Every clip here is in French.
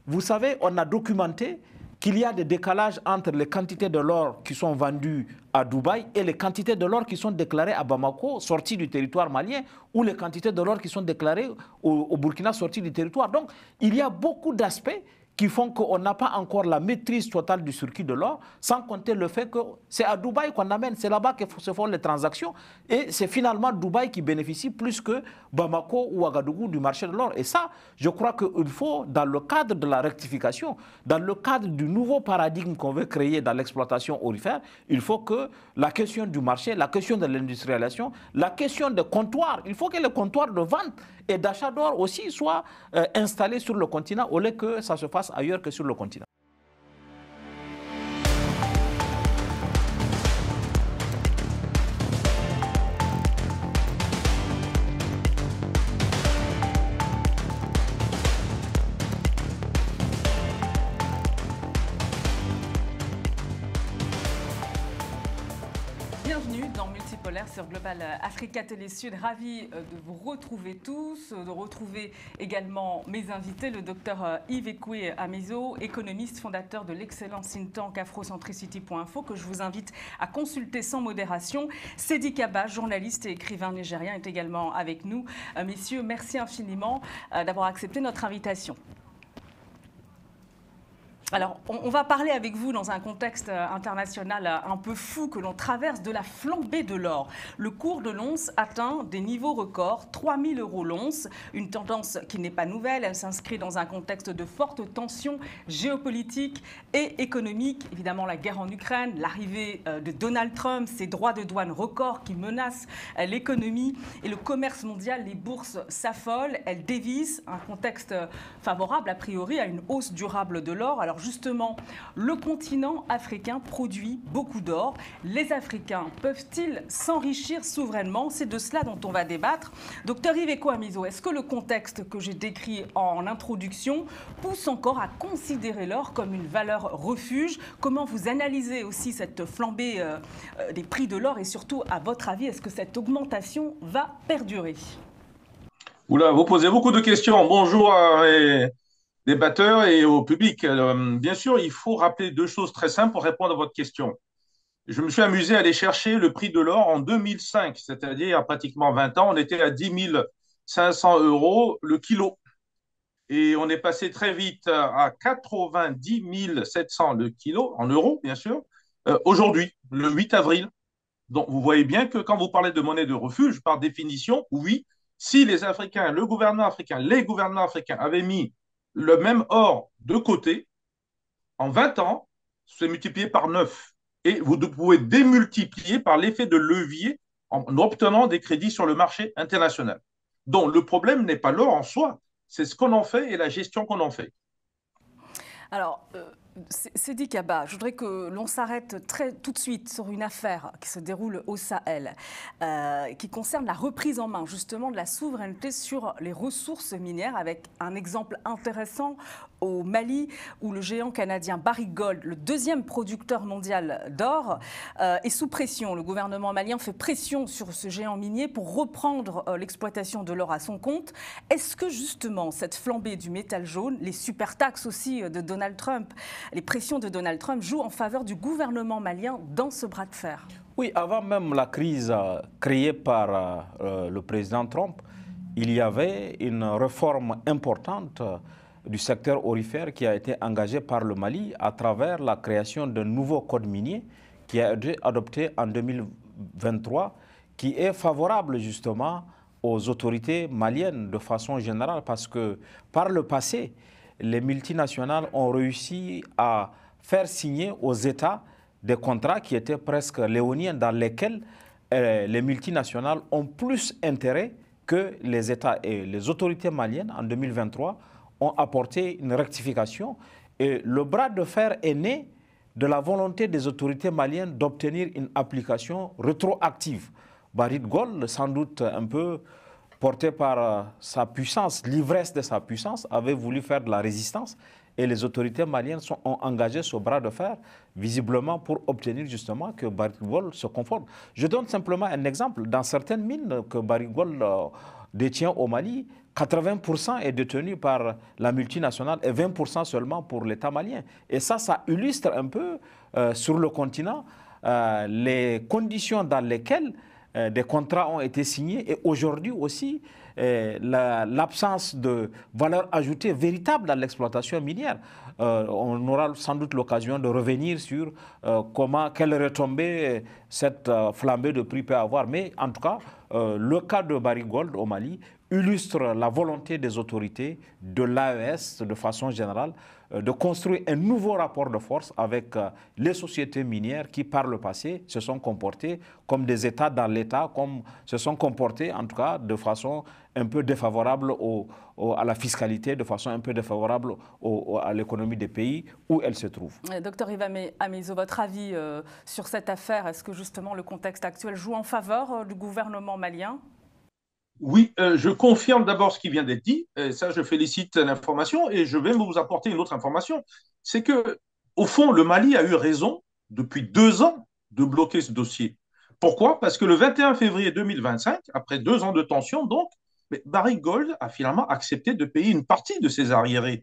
Vous savez, on a documenté qu'il y a des décalages entre les quantités de l'or qui sont vendues à Dubaï et les quantités de l'or qui sont déclarées à Bamako, sorties du territoire malien, ou les quantités de l'or qui sont déclarées au Burkina, sorties du territoire. Donc, il y a beaucoup d'aspects qui font qu'on n'a pas encore la maîtrise totale du circuit de l'or, sans compter le fait que c'est à Dubaï qu'on amène, c'est là-bas que se font les transactions, et c'est finalement Dubaï qui bénéficie plus que Bamako ou Ouagadougou du marché de l'or. Et ça, je crois qu'il faut, dans le cadre de la rectification, dans le cadre du nouveau paradigme qu'on veut créer dans l'exploitation aurifère, il faut que la question du marché, la question de l'industrialisation, la question des comptoirs, il faut que les comptoirs de vente et d'achat d'or aussi soient installés sur le continent au lieu que ça se fasse ailleurs que sur le continent. Bienvenue dans Multipolaire sur Global Africa Télé Sud. Ravi de vous retrouver tous, de retrouver également mes invités, le docteur Yves Ekwe Amizo, économiste, fondateur de l'excellent think tank afrocentricity.info, que je vous invite à consulter sans modération. Sedi Kaba, journaliste et écrivain nigérien, est également avec nous. Messieurs, merci infiniment d'avoir accepté notre invitation. Alors, on va parler avec vous dans un contexte international un peu fou que l'on traverse de la flambée de l'or. Le cours de l'once atteint des niveaux records, 3 000 € l'once, une tendance qui n'est pas nouvelle. Elle s'inscrit dans un contexte de fortes tensions géopolitiques et économiques. Évidemment, la guerre en Ukraine, l'arrivée de Donald Trump, ses droits de douane records qui menacent l'économie et le commerce mondial. Les bourses s'affolent, elles dévissent. Un contexte favorable, a priori, à une hausse durable de l'or. Alors justement, le continent africain produit beaucoup d'or. Les Africains peuvent-ils s'enrichir souverainement? C'est de cela dont on va débattre. Docteur Yves Ekwe Amizo, est-ce que le contexte que j'ai décrit en introduction pousse encore à considérer l'or comme une valeur refuge? Comment vous analysez aussi cette flambée des prix de l'or et surtout, à votre avis, est-ce que cette augmentation va perdurer? Oula, vous posez beaucoup de questions. Bonjour les débatteurs et au public. Bien sûr, il faut rappeler deux choses très simples pour répondre à votre question. Je me suis amusé à aller chercher le prix de l'or en 2005, c'est-à-dire il y a pratiquement 20 ans. On était à 10 500 € le kilo. Et on est passé très vite à 90 700 le kilo, en euros, bien sûr, aujourd'hui, le 8 avril. Donc, vous voyez bien que quand vous parlez de monnaie de refuge, par définition, oui, si les Africains, le gouvernement africain, les gouvernements africains avaient mis le même or de côté, en 20 ans, c'est multiplié par 9. Et vous pouvez démultiplier par l'effet de levier en obtenant des crédits sur le marché international. Donc, le problème n'est pas l'or en soi, c'est ce qu'on en fait et la gestion qu'on en fait. Alors, Sedi Kaba, je voudrais que l'on s'arrête tout de suite sur une affaire qui se déroule au Sahel, qui concerne la reprise en main justement de la souveraineté sur les ressources minières, avec un exemple intéressant au Mali, où le géant canadien Barrick Gold, le deuxième producteur mondial d'or, est sous pression. Le gouvernement malien fait pression sur ce géant minier pour reprendre l'exploitation de l'or à son compte. Est-ce que justement cette flambée du métal jaune, les super taxes aussi de Donald Trump, les pressions de Donald Trump jouent en faveur du gouvernement malien dans ce bras de fer? Oui, avant même la crise créée par le président Trump, il y avait une réforme importante du secteur aurifère qui a été engagée par le Mali à travers la création d'un nouveau code minier qui a été adopté en 2023, qui est favorable justement aux autorités maliennes de façon générale, parce que par le passé, les multinationales ont réussi à faire signer aux États des contrats qui étaient presque léoniens, dans lesquels les multinationales ont plus intérêt que les États. Et les autorités maliennes, en 2023, ont apporté une rectification. Et le bras de fer est né de la volonté des autorités maliennes d'obtenir une application rétroactive. Barrick Gold, sans doute un peu porté par sa puissance, l'ivresse de sa puissance, avait voulu faire de la résistance, et les autorités maliennes ont engagé ce bras de fer, visiblement pour obtenir justement que Barrick Gold se conforme. Je donne simplement un exemple. Dans certaines mines que Barrick Gold détient au Mali, 80% est détenu par la multinationale et 20% seulement pour l'État malien. Et ça illustre un peu sur le continent les conditions dans lesquelles des contrats ont été signés et aujourd'hui aussi l'absence de valeur ajoutée véritable dans l'exploitation minière. On aura sans doute l'occasion de revenir sur quelle retombée cette flambée de prix peut avoir. Mais en tout cas, le cas de Barrick Gold au Mali illustre la volonté des autorités de l'AES de façon générale de construire un nouveau rapport de force avec les sociétés minières qui par le passé se sont comportées comme des États dans l'État, comme se sont comportés en tout cas de façon un peu défavorable à la fiscalité, de façon un peu défavorable à l'économie des pays où elle se trouve. Docteur Yves Amezo, votre avis sur cette affaire, est-ce que justement le contexte actuel joue en faveur du gouvernement malien ? Oui, je confirme d'abord ce qui vient d'être dit. Et ça, je félicite l'information et je vais vous apporter une autre information. C'est que, au fond, le Mali a eu raison depuis 2 ans de bloquer ce dossier. Pourquoi? Parce que le 21 février 2025, après 2 ans de tension, donc, Barrick Gold a finalement accepté de payer une partie de ses arriérés.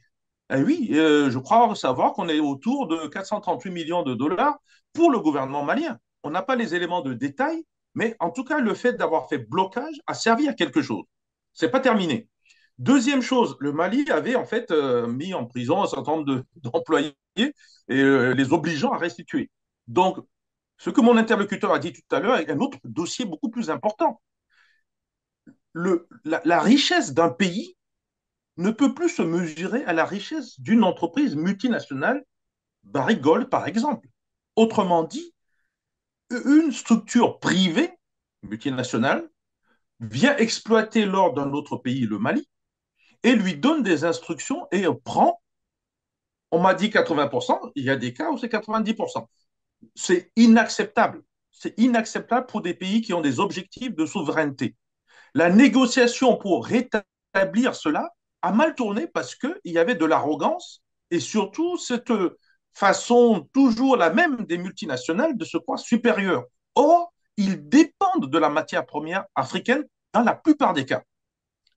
Et oui, je crois savoir qu'on est autour de 438 millions de dollars pour le gouvernement malien. On n'a pas les éléments de détail, mais en tout cas, le fait d'avoir fait blocage a servi à quelque chose. Ce n'est pas terminé. Deuxième chose, le Mali avait en fait mis en prison un certain nombre d'employés et les obligeant à restituer. Donc, ce que mon interlocuteur a dit tout à l'heure est un autre dossier beaucoup plus important. La richesse d'un pays ne peut plus se mesurer à la richesse d'une entreprise multinationale, Barrick Gold par exemple. Autrement dit, une structure privée, multinationale, vient exploiter l'or d'un autre pays, le Mali, et lui donne des instructions et prend, on m'a dit 80%, il y a des cas où c'est 90%. C'est inacceptable. C'est inacceptable pour des pays qui ont des objectifs de souveraineté. La négociation pour rétablir cela a mal tourné parce qu'il y avait de l'arrogance et surtout cette façon toujours la même des multinationales de se croire supérieures. Or, ils dépendent de la matière première africaine dans la plupart des cas.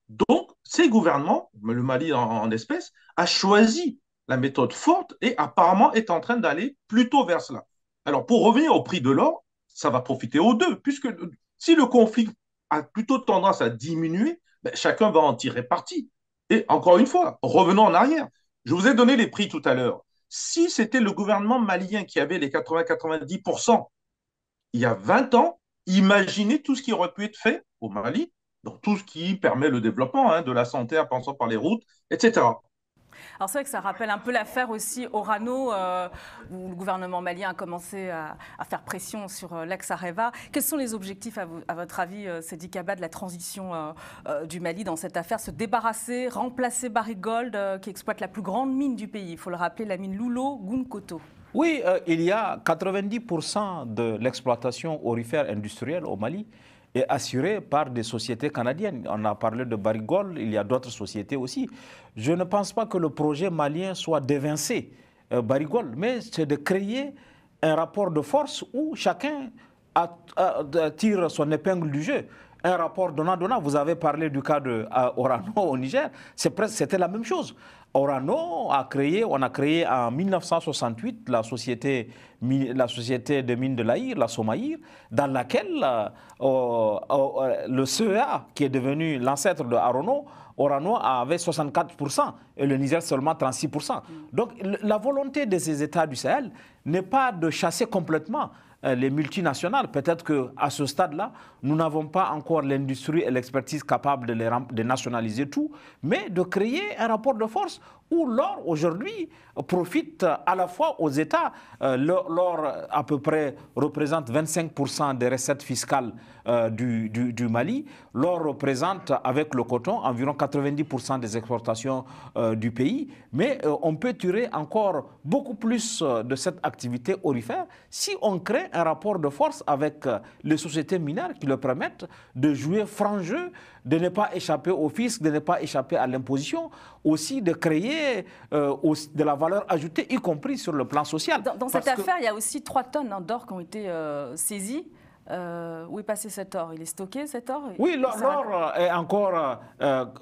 Donc, ces gouvernements, le Mali en espèce, a choisi la méthode forte et apparemment est en train d'aller plutôt vers cela. Alors, pour revenir au prix de l'or, ça va profiter aux deux, puisque si le conflit a plutôt tendance à diminuer, chacun va en tirer parti. Et encore une fois, revenons en arrière. Je vous ai donné les prix tout à l'heure. Si c'était le gouvernement malien qui avait les 80-90% il y a 20 ans, imaginez tout ce qui aurait pu être fait au Mali, donc tout ce qui permet le développement de la santé en passant par les routes, etc. Alors c'est vrai que ça rappelle un peu l'affaire aussi Orano, où le gouvernement malien a commencé à faire pression sur l'ex-Areva. Quels sont les objectifs, à votre avis, Seydi Kaba, de la transition du Mali dans cette affaire? Se débarrasser, remplacer Barrick Gold, qui exploite la plus grande mine du pays, il faut le rappeler, la mine Loulo-Gounkoto. Oui, il y a 90% de l'exploitation aurifère industrielle au Mali est assurée par des sociétés canadiennes. On a parlé de Barrick Gold, il y a d'autres sociétés aussi. Je ne pense pas que le projet malien soit d'évincer Barrick Gold, mais c'est de créer un rapport de force où chacun tire son épingle du jeu. Un rapport donnant-donnant. Vous avez parlé du cas de Orano au Niger, c'était la même chose. Orano on a créé en 1968 la société de mines de l'Aïr, la Somaïr, dans laquelle le CEA, qui est devenu l'ancêtre de Orano avait 64% et le Niger seulement 36%. Donc la volonté de ces États du Sahel n'est pas de chasser complètement les multinationales. Peut-être qu'à ce stade-là, nous n'avons pas encore l'industrie et l'expertise capable de nationaliser tout, mais de créer un rapport de force où l'or, aujourd'hui, profite à la fois aux États. L'or, à peu près, représente 25% des recettes fiscales du Mali. L'or représente, avec le coton, environ 90% des exportations du pays. Mais on peut tirer encore beaucoup plus de cette activité aurifère si on crée un rapport de force avec les sociétés minières qui le permettent de jouer franc jeu, de ne pas échapper au fisc, de ne pas échapper à l'imposition, aussi de créer de la valeur ajoutée, y compris sur le plan social. Dans cette affaire, il y a aussi 3 tonnes d'or qui ont été saisies. Où est passé cet or? Il est stocké, cet or? Oui, l'or est encore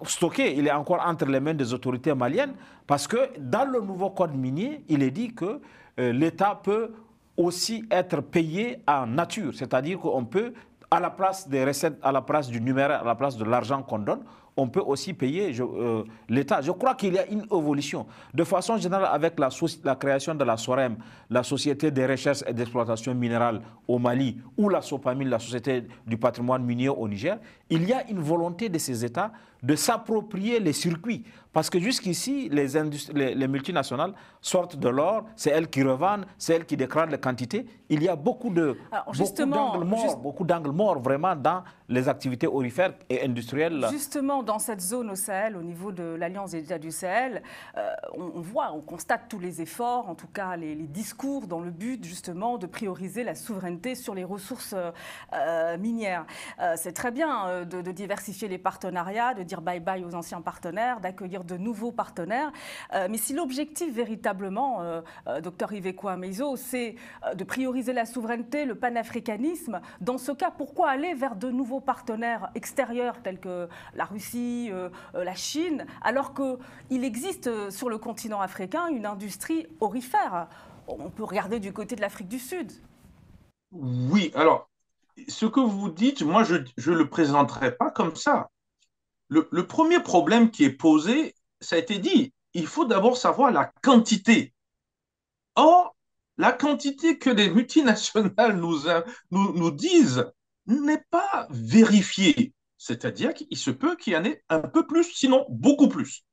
stocké, il est encore entre les mains des autorités maliennes, parce que dans le nouveau code minier, il est dit que l'État peut aussi être payé en nature, c'est-à-dire qu'on peut, à la place des recettes, à la place du numéraire, à la place de l'argent qu'on donne, on peut aussi payer l'État. Je crois qu'il y a une évolution. De façon générale, avec la création de la SOREM, la Société des recherches et d'exploitation minérale au Mali, ou la SOPAMIN, la Société du patrimoine minier au Niger, il y a une volonté de ces États de s'approprier les circuits. Parce que jusqu'ici, les multinationales sortent de l'or, c'est elles qui revendent, c'est elles qui déclarent les quantités. Il y a beaucoup d'angles morts vraiment dans les activités aurifères et industrielles. Justement, dans cette zone au Sahel, au niveau de l'Alliance des États du Sahel, on constate tous les efforts, en tout cas les discours dans le but justement de prioriser la souveraineté sur les ressources minières. C'est très bien de diversifier les partenariats, de dire bye-bye aux anciens partenaires, d'accueillir de nouveaux partenaires. Mais si l'objectif véritablement, Dr Iweco-Amezo, c'est de prioriser la souveraineté, le panafricanisme, dans ce cas, pourquoi aller vers de nouveaux partenaires extérieurs tels que la Russie, la Chine, alors qu'il existe sur le continent africain une industrie aurifère? On peut regarder du côté de l'Afrique du Sud. Oui, alors, ce que vous dites, moi, je ne le présenterai pas comme ça. Le premier problème qui est posé, ça a été dit, il faut d'abord savoir la quantité. Or, la quantité que les multinationales nous disent n'est pas vérifiée. C'est-à-dire qu'il se peut qu'il y en ait un peu plus, sinon beaucoup plus.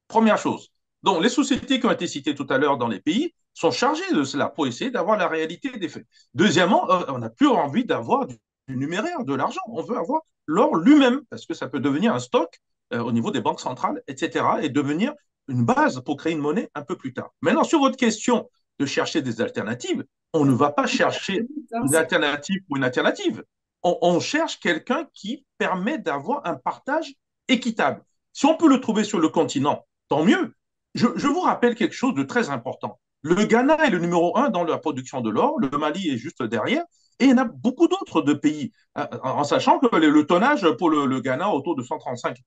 Première chose. Donc, les sociétés qui ont été citées tout à l'heure dans les pays sont chargées de cela pour essayer d'avoir la réalité des faits. Deuxièmement, on n'a plus envie d'avoir du numéraire, de l'argent. On veut avoir l'or lui-même, parce que ça peut devenir un stock au niveau des banques centrales, etc., et devenir une base pour créer une monnaie un peu plus tard. Maintenant, sur votre question de chercher des alternatives, on ne va pas chercher une alternative pour une alternative. On cherche quelqu'un qui permet d'avoir un partage équitable. Si on peut le trouver sur le continent, tant mieux. Je vous rappelle quelque chose de très important. Le Ghana est le numéro 1 dans la production de l'or, le Mali est juste derrière, et il y en a beaucoup d'autres de pays, en sachant que le tonnage pour le Ghana autour de 135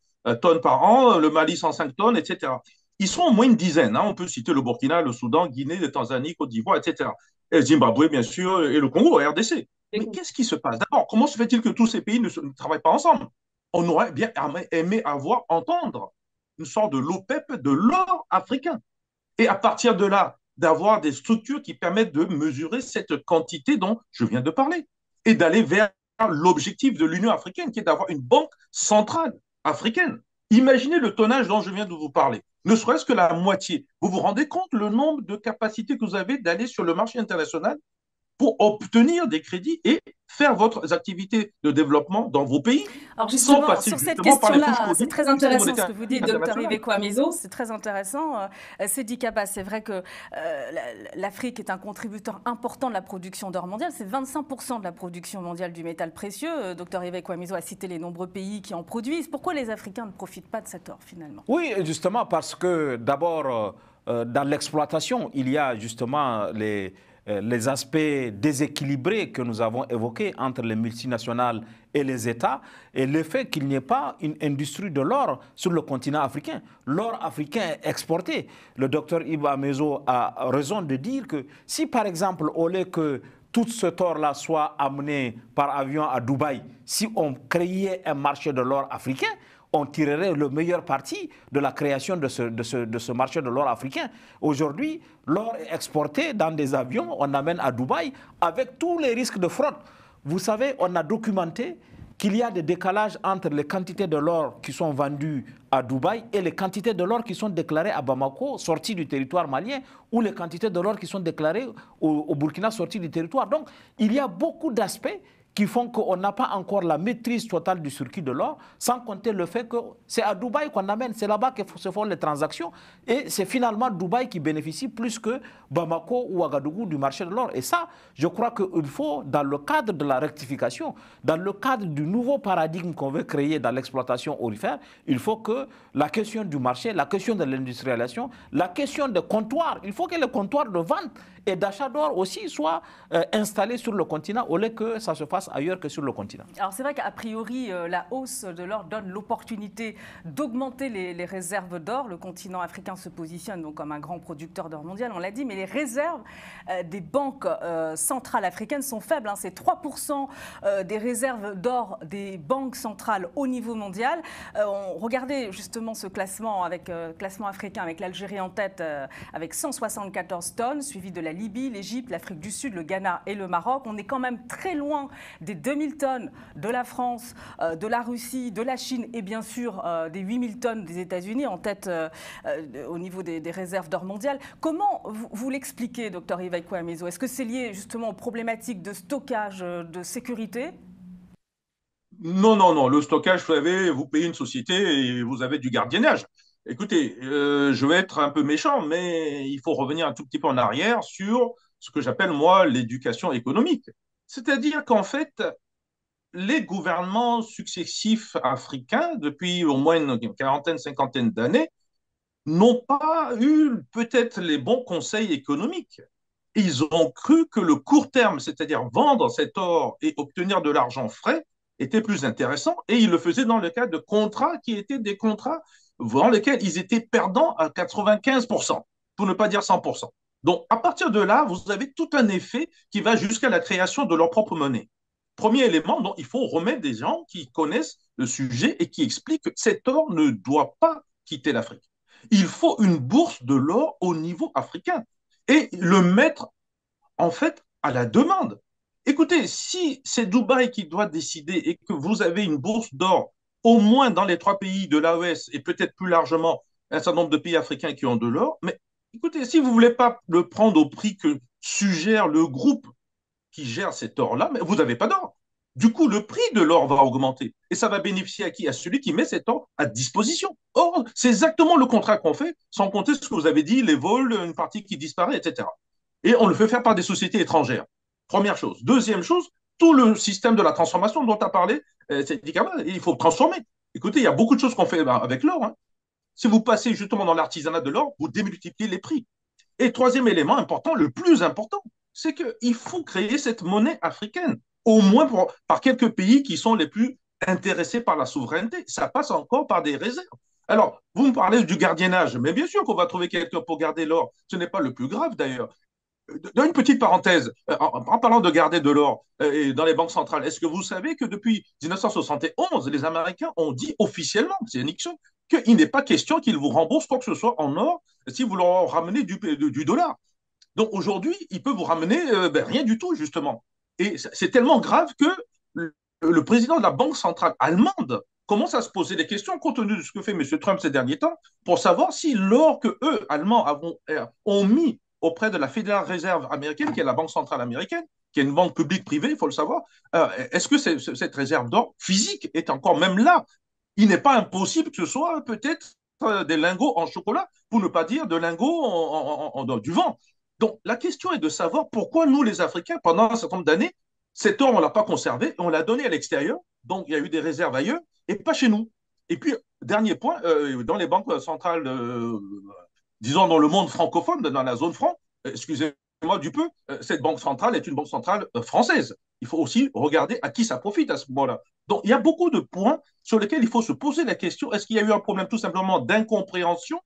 tonnes par an, le Mali 105 tonnes, etc. Ils sont au moins une dizaine. On peut citer le Burkina, le Soudan, Guinée, la Tanzanie, Côte d'Ivoire, etc. Et le Zimbabwe, bien sûr, et le Congo, RDC. Mais qu'est-ce qui se passe? D'abord, comment se fait-il que tous ces pays ne travaillent pas ensemble? On aurait bien aimé entendre une sorte de l'OPEP de l'or africain. Et à partir de là, d'avoir des structures qui permettent de mesurer cette quantité dont je viens de parler et d'aller vers l'objectif de l'Union africaine qui est d'avoir une banque centrale africaine. Imaginez le tonnage dont je viens de vous parler, ne serait-ce que la moitié. Vous vous rendez compte le nombre de capacités que vous avez d'aller sur le marché international pour obtenir des crédits et faire votre activité de développement dans vos pays. Alors justement, sur cette question-là, c'est très intéressant ce que vous dites, Dr Iweco-Amezo, c'est très intéressant. Seydi Kaba, c'est vrai que l'Afrique est un contributeur important de la production d'or mondiale, c'est 25% de la production mondiale du métal précieux. Dr Iweco-Amezo a cité les nombreux pays qui en produisent. Pourquoi les Africains ne profitent pas de cet or finalement? Oui, justement parce que d'abord, dans l'exploitation, il y a justement les aspects déséquilibrés que nous avons évoqués entre les multinationales et les États, et le fait qu'il n'y ait pas une industrie de l'or sur le continent africain. L'or africain est exporté. Le docteur Iweco-Amezo a raison de dire que si, par exemple, au lieu que tout ce or-là soit amené par avion à Dubaï, si on créait un marché de l'or africain, on tirerait le meilleur parti de la création de ce marché de l'or africain. Aujourd'hui, l'or est exporté dans des avions, on amène à Dubaï avec tous les risques de fraude. Vous savez, on a documenté qu'il y a des décalages entre les quantités de l'or qui sont vendues à Dubaï et les quantités de l'or qui sont déclarées à Bamako, sorties du territoire malien, ou les quantités de l'or qui sont déclarées au Burkina, sorties du territoire. Donc, il y a beaucoup d'aspects qui font qu'on n'a pas encore la maîtrise totale du circuit de l'or, sans compter le fait que c'est à Dubaï qu'on amène, c'est là-bas que se font les transactions, et c'est finalement Dubaï qui bénéficie plus que Bamako ou Ouagadougou du marché de l'or. Et ça, je crois qu'il faut, dans le cadre de la rectification, dans le cadre du nouveau paradigme qu'on veut créer dans l'exploitation aurifère, il faut que la question du marché, la question de l'industrialisation, la question des comptoirs, il faut que les comptoirs de vente et d'achat d'or aussi soient installés sur le continent, au lieu que ça se fasse passe ailleurs que sur le continent. Alors c'est vrai qu'a priori, la hausse de l'or donne l'opportunité d'augmenter les réserves d'or. Le continent africain se positionne donc comme un grand producteur d'or mondial, on l'a dit, mais les réserves des banques centrales africaines sont faibles. Hein. C'est 3% des réserves d'or des banques centrales au niveau mondial. On regardait justement ce classement africain avec l'Algérie en tête avec 174 tonnes, suivi de la Libye, l'Égypte, l'Afrique du Sud, le Ghana et le Maroc. On est quand même très loin des 2000 tonnes de la France, de la Russie, de la Chine et bien sûr des 8000 tonnes des États-Unis en tête au niveau des réserves d'or mondiales. Comment vous l'expliquez, docteur Ivaï Kouamezo? Est-ce que c'est lié justement aux problématiques de stockage, de sécurité? Non, non, non. Le stockage, vous savez, vous payez une société et vous avez du gardiennage. Écoutez, je vais être un peu méchant, mais il faut revenir un tout petit peu en arrière sur ce que j'appelle, moi, l'éducation économique. C'est-à-dire qu'en fait, les gouvernements successifs africains, depuis au moins une quarantaine, cinquantaine d'années, n'ont pas eu peut-être les bons conseils économiques. Ils ont cru que le court terme, c'est-à-dire vendre cet or et obtenir de l'argent frais, était plus intéressant, et ils le faisaient dans le cadre de contrats qui étaient des contrats dans lesquels ils étaient perdants à 95%, pour ne pas dire 100%. Donc, à partir de là, vous avez tout un effet qui va jusqu'à la création de leur propre monnaie. Premier élément, donc, il faut remettre des gens qui connaissent le sujet et qui expliquent que cet or ne doit pas quitter l'Afrique. Il faut une bourse de l'or au niveau africain et le mettre en fait à la demande. Écoutez, si c'est Dubaï qui doit décider et que vous avez une bourse d'or au moins dans les 3 pays de l'AES et peut-être plus largement un certain nombre de pays africains qui ont de l'or, mais écoutez, si vous ne voulez pas le prendre au prix que suggère le groupe qui gère cet or-là, mais vous n'avez pas d'or. Du coup, le prix de l'or va augmenter. Et ça va bénéficier à qui? À celui qui met cet or à disposition. Or, c'est exactement le contrat qu'on fait, sans compter ce que vous avez dit, les vols, une partie qui disparaît, etc. Et on le fait faire par des sociétés étrangères. Première chose. Deuxième chose, tout le système de la transformation dont tu as parlé, il faut transformer. Écoutez, il y a beaucoup de choses qu'on fait avec l'or. Hein. Si vous passez justement dans l'artisanat de l'or, vous démultipliez les prix. Et troisième élément important, le plus important, c'est qu'il faut créer cette monnaie africaine, au moins par quelques pays qui sont les plus intéressés par la souveraineté. Ça passe encore par des réserves. Alors, vous me parlez du gardiennage, mais bien sûr qu'on va trouver quelqu'un pour garder l'or. Ce n'est pas le plus grave d'ailleurs. Dans une petite parenthèse, en parlant de garder de l'or dans les banques centrales, est-ce que vous savez que depuis 1971, les Américains ont dit officiellement, c'est Nixon, qu'il n'est pas question qu'ils vous remboursent quoi que ce soit en or si vous leur ramenez du dollar. Donc aujourd'hui, il peut vous ramener rien du tout, justement. Et c'est tellement grave que le président de la Banque centrale allemande commence à se poser des questions compte tenu de ce que fait M. Trump ces derniers temps pour savoir si l'or que eux, Allemands, ont mis auprès de la Federal Reserve américaine, qui est la Banque centrale américaine, qui est une banque publique-privée, il faut le savoir, est-ce que cette réserve d'or physique est encore même là? Il n'est pas impossible que ce soit peut-être des lingots en chocolat, pour ne pas dire de lingots du vent. Donc la question est de savoir pourquoi nous, les Africains, pendant un certain nombre d'années, cet or, on ne l'a pas conservé, on l'a donné à l'extérieur, donc il y a eu des réserves ailleurs, et pas chez nous. Et puis, dernier point, dans les banques centrales disons, dans le monde francophone, dans la zone franc, excusez-moi du peu, cette banque centrale est une banque centrale française. Il faut aussi regarder à qui ça profite à ce moment-là. Donc, il y a beaucoup de points sur lesquels il faut se poser la question, est-ce qu'il y a eu un problème tout simplement d'incompréhension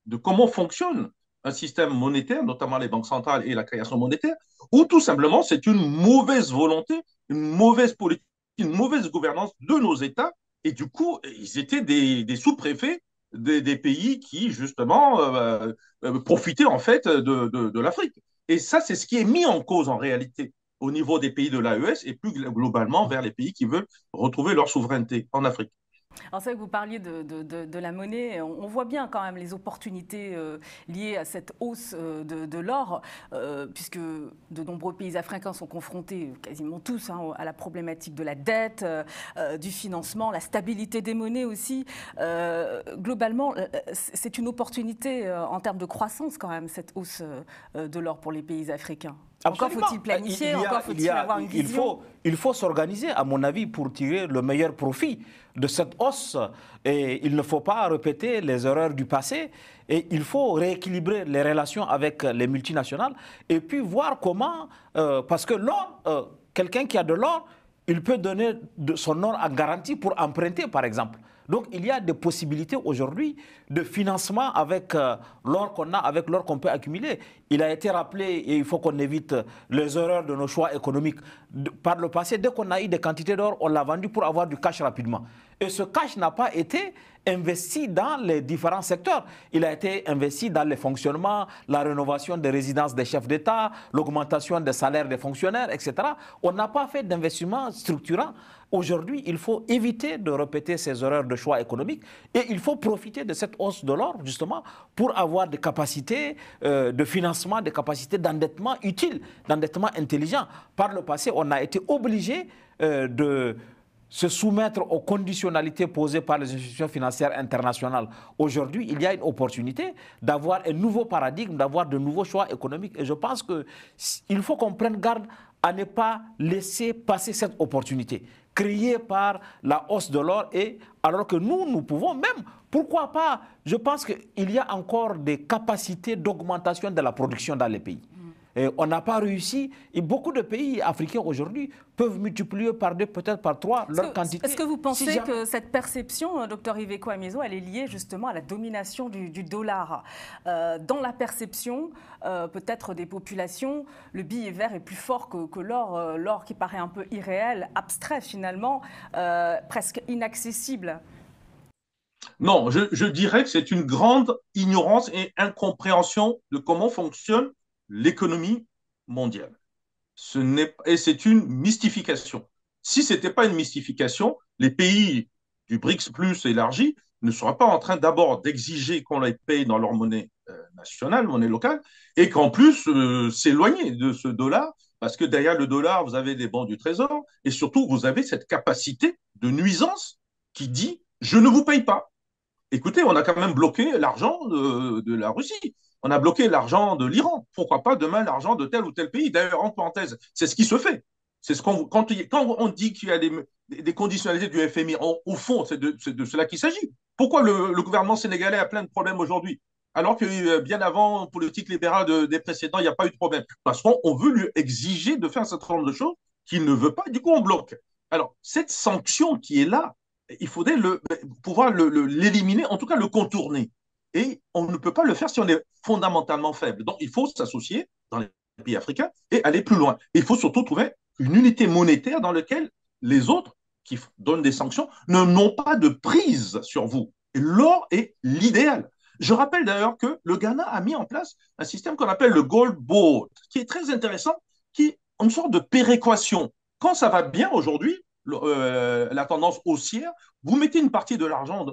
de comment fonctionne un système monétaire, notamment les banques centrales et la création monétaire, ou tout simplement c'est une mauvaise volonté, une mauvaise politique, une mauvaise gouvernance de nos États, et du coup, ils étaient des sous-préfets des pays qui, justement, profitaient en fait de l'Afrique. Et ça, c'est ce qui est mis en cause en réalité au niveau des pays de l'AES et plus globalement vers les pays qui veulent retrouver leur souveraineté en Afrique. Alors c'est vrai que vous parliez de la monnaie, on voit bien quand même les opportunités liées à cette hausse de l'or, puisque de nombreux pays africains sont confrontés, quasiment tous, à la problématique de la dette, du financement, la stabilité des monnaies aussi. Globalement, c'est une opportunité en termes de croissance quand même, cette hausse de l'or pour les pays africains. Absolument. Encore faut-il planifier, encore faut-il avoir une vision. Il faut s'organiser, à mon avis, pour tirer le meilleur profit de cette hausse. Et il ne faut pas répéter les erreurs du passé. Et il faut rééquilibrer les relations avec les multinationales et puis voir comment... parce que l'or, quelqu'un qui a de l'or, il peut donner son or en garantie pour emprunter, par exemple. Donc, il y a des possibilités aujourd'hui de financement avec l'or qu'on a, avec l'or qu'on peut accumuler. Il a été rappelé, et il faut qu'on évite les erreurs de nos choix économiques. Par le passé, dès qu'on a eu des quantités d'or, on l'a vendu pour avoir du cash rapidement. Et ce cash n'a pas été investi dans les différents secteurs. Il a été investi dans le fonctionnement, la rénovation des résidences des chefs d'État, l'augmentation des salaires des fonctionnaires, etc. On n'a pas fait d'investissement structurant. Aujourd'hui, il faut éviter de répéter ces erreurs de choix économiques et il faut profiter de cette hausse de l'or, justement, pour avoir des capacités de financement, des capacités d'endettement utiles, d'endettement intelligent. Par le passé, on a été obligé de se soumettre aux conditionnalités posées par les institutions financières internationales. Aujourd'hui, il y a une opportunité d'avoir un nouveau paradigme, d'avoir de nouveaux choix économiques. Et je pense qu'il faut qu'on prenne garde à ne pas laisser passer cette opportunité créée par la hausse de l'or, et alors que nous pouvons même, pourquoi pas, je pense qu'il y a encore des capacités d'augmentation de la production dans les pays. Et on n'a pas réussi. Et beaucoup de pays africains aujourd'hui peuvent multiplier par 2, peut-être par 3 leur quantité. Est-ce que vous pensez que cette perception, Dr Iveco Amiezo, elle est liée justement à la domination du dollar? Dans la perception, peut-être des populations, le billet vert est plus fort que l'or, l'or qui paraît un peu irréel, abstrait finalement, presque inaccessible. Non, je dirais que c'est une grande ignorance et incompréhension de comment fonctionne l'économie mondiale. Et c'est une mystification. Si ce n'était pas une mystification, les pays du BRICS plus élargi ne seraient pas en train d'abord d'exiger qu'on les paye dans leur monnaie nationale, monnaie locale, et qu'en plus s'éloigner de ce dollar, parce que derrière le dollar, vous avez des bons du trésor, et surtout, vous avez cette capacité de nuisance qui dit « je ne vous paye pas ». Écoutez, on a quand même bloqué l'argent de la Russie. On a bloqué l'argent de l'Iran. Pourquoi pas demain l'argent de tel ou tel pays? D'ailleurs, entre parenthèses, c'est ce qui se fait. C'est ce quand on dit qu'il y a des conditionnalités du FMI, au fond, c'est de cela qu'il s'agit. Pourquoi le gouvernement sénégalais a plein de problèmes aujourd'hui, alors que bien avant, politique libérale des précédents, il n'y a pas eu de problème? Parce qu'on veut lui exiger de faire un certain nombre de choses qu'il ne veut pas, du coup on bloque. Alors, cette sanction qui est là, il faudrait pouvoir l'éliminer, en tout cas le contourner. Et on ne peut pas le faire si on est fondamentalement faible. Donc, il faut s'associer dans les pays africains et aller plus loin. Et il faut surtout trouver une unité monétaire dans laquelle les autres qui donnent des sanctions n'ont pas de prise sur vous. Et l'or est l'idéal. Je rappelle d'ailleurs que le Ghana a mis en place un système qu'on appelle le Gold Board, qui est très intéressant, qui est une sorte de péréquation. Quand ça va bien aujourd'hui, la tendance haussière, vous mettez une partie de l'argent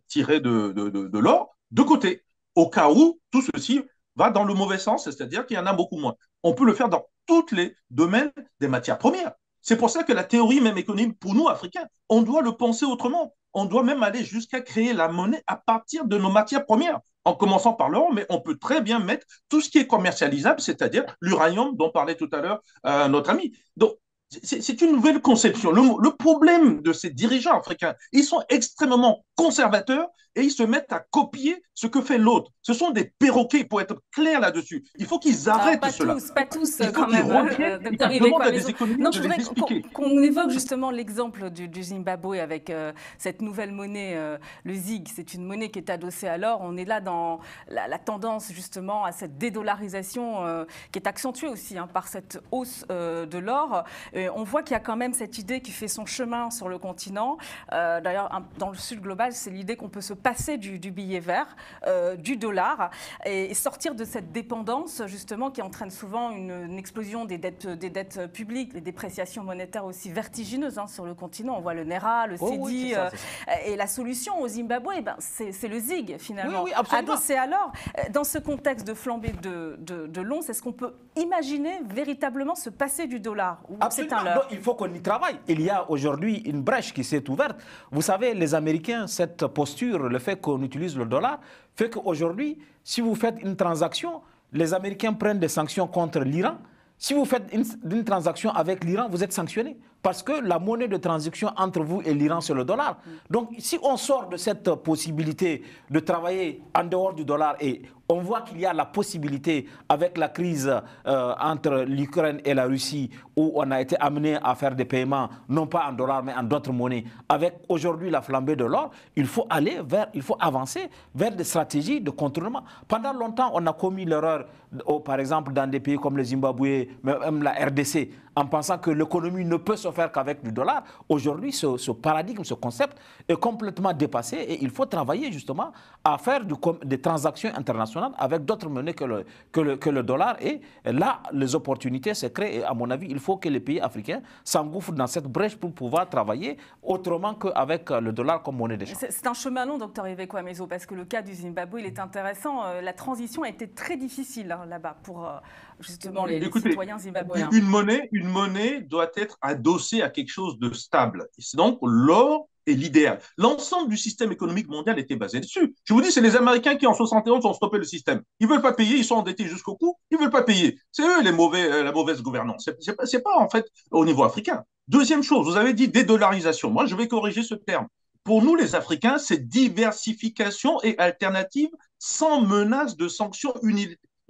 tiré de l'or de côté, au cas où tout ceci va dans le mauvais sens, c'est-à-dire qu'il y en a beaucoup moins. On peut le faire dans tous les domaines des matières premières. C'est pour ça que la théorie même économique, pour nous, Africains, on doit le penser autrement. On doit même aller jusqu'à créer la monnaie à partir de nos matières premières, en commençant par l'or, mais on peut très bien mettre tout ce qui est commercialisable, c'est-à-dire l'uranium dont parlait tout à l'heure notre ami. Donc, c'est une nouvelle conception. Le problème de ces dirigeants africains, ils sont extrêmement conservateurs et ils se mettent à copier ce que fait l'autre. Ce sont des perroquets, pour être clair là-dessus. Il faut qu'ils arrêtent cela. Pas tous, quand même. Non, je voudrais qu'on évoque justement l'exemple du Zimbabwe avec cette nouvelle monnaie, le ZiG. C'est une monnaie qui est adossée à l'or. On est là dans la tendance justement à cette dédollarisation qui est accentuée aussi par cette hausse de l'or. On voit qu'il y a quand même cette idée qui fait son chemin sur le continent. D'ailleurs, dans le sud global, c'est l'idée qu'on peut se passer du billet vert, du dollar, et sortir de cette dépendance, justement, qui entraîne souvent une explosion des dettes publiques, des dépréciations monétaires aussi vertigineuses sur le continent. On voit le Naira, le Cedi. Oui, et la solution au Zimbabwe, c'est le ZiG, finalement, adossé à l'or. Dans ce contexte de flambée de l'once, est-ce qu'on peut imaginer véritablement se passer du dollar? Absolument. Donc, il faut qu'on y travaille. Il y a aujourd'hui une brèche qui s'est ouverte. Vous savez, les Américains, cette posture, le fait qu'on utilise le dollar, fait qu'aujourd'hui, si vous faites une transaction, les Américains prennent des sanctions contre l'Iran. Si vous faites une transaction avec l'Iran, vous êtes sanctionné. Parce que la monnaie de transaction entre vous et l'Iran, c'est le dollar. Donc, si on sort de cette possibilité de travailler en dehors du dollar et On voit qu'il y a la possibilité, avec la crise entre l'Ukraine et la Russie, où on a été amené à faire des paiements, non pas en dollars, mais en d'autres monnaies. Avec aujourd'hui la flambée de l'or, il faut avancer vers des stratégies de contournement. Pendant longtemps, on a commis l'erreur, par exemple, dans des pays comme le Zimbabwe, même la RDC, en pensant que l'économie ne peut se faire qu'avec du dollar. Aujourd'hui, ce paradigme, ce concept est complètement dépassé et il faut travailler justement à faire des transactions internationales avec d'autres monnaies que le dollar. Et là, les opportunités se créent. Et à mon avis, il faut que les pays africains s'engouffrent dans cette brèche pour pouvoir travailler autrement qu'avec le dollar comme monnaie d'échange. C'est un chemin long, docteur Iveco Amezo, parce que le cas du Zimbabwe, il est intéressant. La transition a été très difficile là-bas pour justement les citoyens zimbabwéens. Une monnaie doit être adossée à quelque chose de stable. Donc, l'or est l'idéal. L'ensemble du système économique mondial était basé dessus. Je vous dis, c'est les Américains qui, en 71, ont stoppé le système. Ils ne veulent pas payer, ils sont endettés jusqu'au cou, ils ne veulent pas payer. C'est eux la mauvaise gouvernance. C'est pas, en fait, au niveau africain. Deuxième chose, vous avez dit dédollarisation. Moi, je vais corriger ce terme. Pour nous, les Africains, c'est diversification et alternative sans menace de sanctions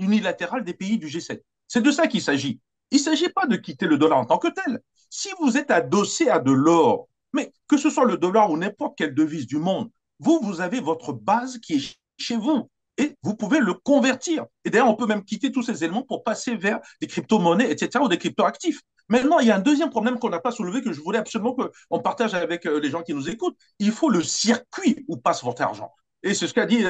unilatérales des pays du G7. C'est de ça qu'il s'agit. Il ne s'agit pas de quitter le dollar en tant que tel. Si vous êtes adossé à de l'or, mais que ce soit le dollar ou n'importe quelle devise du monde, vous avez votre base qui est chez vous et vous pouvez le convertir. Et d'ailleurs, on peut même quitter tous ces éléments pour passer vers des crypto-monnaies, etc., ou des crypto-actifs. Maintenant, il y a un deuxième problème qu'on n'a pas soulevé, que je voulais absolument qu'on partage avec les gens qui nous écoutent. Il faut le circuit où passe votre argent. Et c'est ce qu'a dit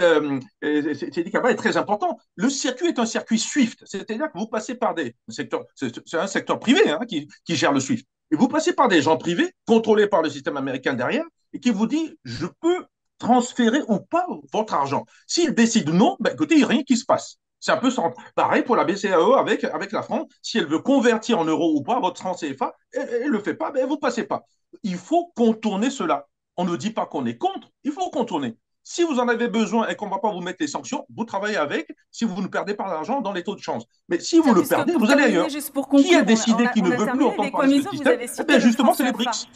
Seydi Kaba est très important. Le circuit est un circuit SWIFT, c'est-à-dire que vous passez par des secteurs, c'est un secteur privé qui gère le SWIFT. Et vous passez par des gens privés, contrôlés par le système américain derrière, et qui vous dit, je peux transférer ou pas votre argent. S'ils décident non, ben, écoutez, il n'y a rien qui se passe. C'est un peu pareil pour la BCAE avec la France. Si elle veut convertir en euros ou pas votre franc CFA, elle ne le fait pas, ben, vous ne passez pas. Il faut contourner cela. On ne dit pas qu'on est contre, il faut contourner. Si vous en avez besoin et qu'on ne va pas vous mettre les sanctions, vous travaillez avec, si vous ne perdez pas l'argent dans les taux de change. Mais si vous le perdez, vous allez ailleurs. Qui a décidé qu'il ne veut plus entendre parler de ce système? Justement, c'est les BRICS.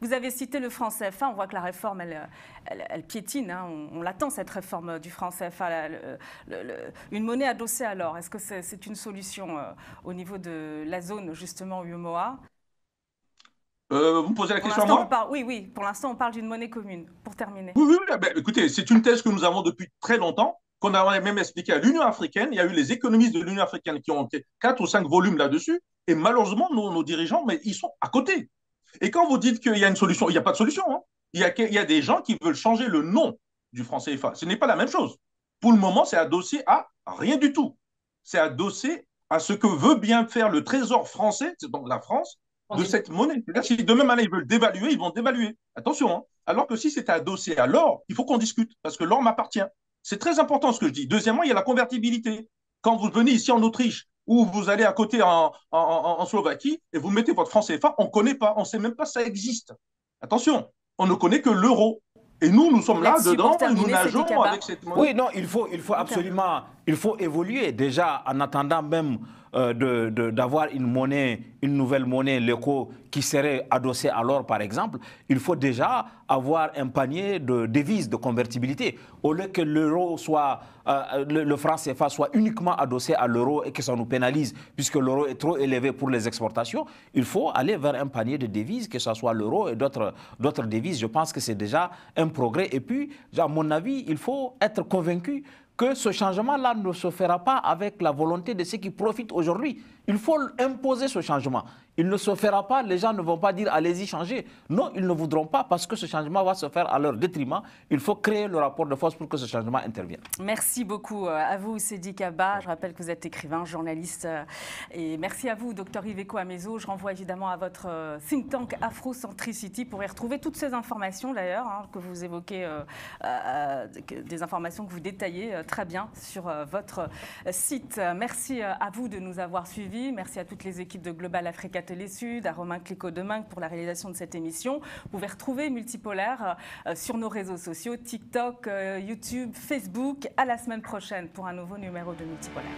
Vous avez cité le franc CFA, on voit que la réforme, elle piétine, hein. On l'attend cette réforme du franc CFA, une monnaie adossée à l'or. Est-ce que c'est une solution au niveau de la zone justement UEMOA? Vous me posez la question à moi? Oui, pour l'instant on parle d'une monnaie commune, pour terminer. Oui, ben, écoutez, c'est une thèse que nous avons depuis très longtemps, qu'on a même expliqué à l'Union africaine. Il y a eu les économistes de l'Union africaine qui ont fait 4 ou 5 volumes là-dessus, et malheureusement, nos dirigeants, mais ils sont à côté. Et quand vous dites qu'il y a une solution, il n'y a pas de solution. Hein. Il y a des gens qui veulent changer le nom du franc CFA. Ce n'est pas la même chose. Pour le moment, c'est adossé à rien du tout. C'est adossé à ce que veut bien faire le Trésor français, donc la France, de cette monnaie. Si demain, ils veulent dévaluer, ils vont dévaluer. Attention, hein. Alors que si c'est adossé à l'or, il faut qu'on discute, parce que l'or m'appartient. C'est très important ce que je dis. Deuxièmement, il y a la convertibilité. Quand vous venez ici en Autriche, ou vous allez à côté en Slovaquie, et vous mettez votre franc CFA, on ne connaît pas, on ne sait même pas si ça existe. Attention, on ne connaît que l'euro. Et nous sommes là dedans, et nous nageons avec cette monnaie. Oui, non, il faut absolument, il faut évoluer déjà en attendant même d'avoir une nouvelle monnaie, l'éco, qui serait adossée à l'or par exemple. Il faut déjà avoir un panier de devises de convertibilité. Au lieu que l'euro soit, le franc CFA soit uniquement adossé à l'euro et que ça nous pénalise puisque l'euro est trop élevé pour les exportations, il faut aller vers un panier de devises, que ce soit l'euro et d'autres devises. Je pense que c'est déjà un progrès. Et puis, à mon avis, il faut être convaincu que ce changement-là ne se fera pas avec la volonté de ceux qui profitent aujourd'hui. Il faut imposer ce changement. Il ne se fera pas, les gens ne vont pas dire allez-y changer. Non, ils ne voudront pas parce que ce changement va se faire à leur détriment. Il faut créer le rapport de force pour que ce changement intervienne. Merci beaucoup à vous, Seydi Kaba. Je rappelle que vous êtes écrivain, journaliste. Et merci à vous, docteur Iveco Amezo. Je renvoie évidemment à votre think tank Afrocentricity pour y retrouver toutes ces informations d'ailleurs que vous évoquez, des informations que vous détaillez très bien sur votre site. Merci à vous de nous avoir suivis. Merci à toutes les équipes de Global Africa Télé Sud, à Romain Clicquot-Demingue pour la réalisation de cette émission. Vous pouvez retrouver Multipolaire sur nos réseaux sociaux, TikTok, YouTube, Facebook. À la semaine prochaine pour un nouveau numéro de Multipolaire.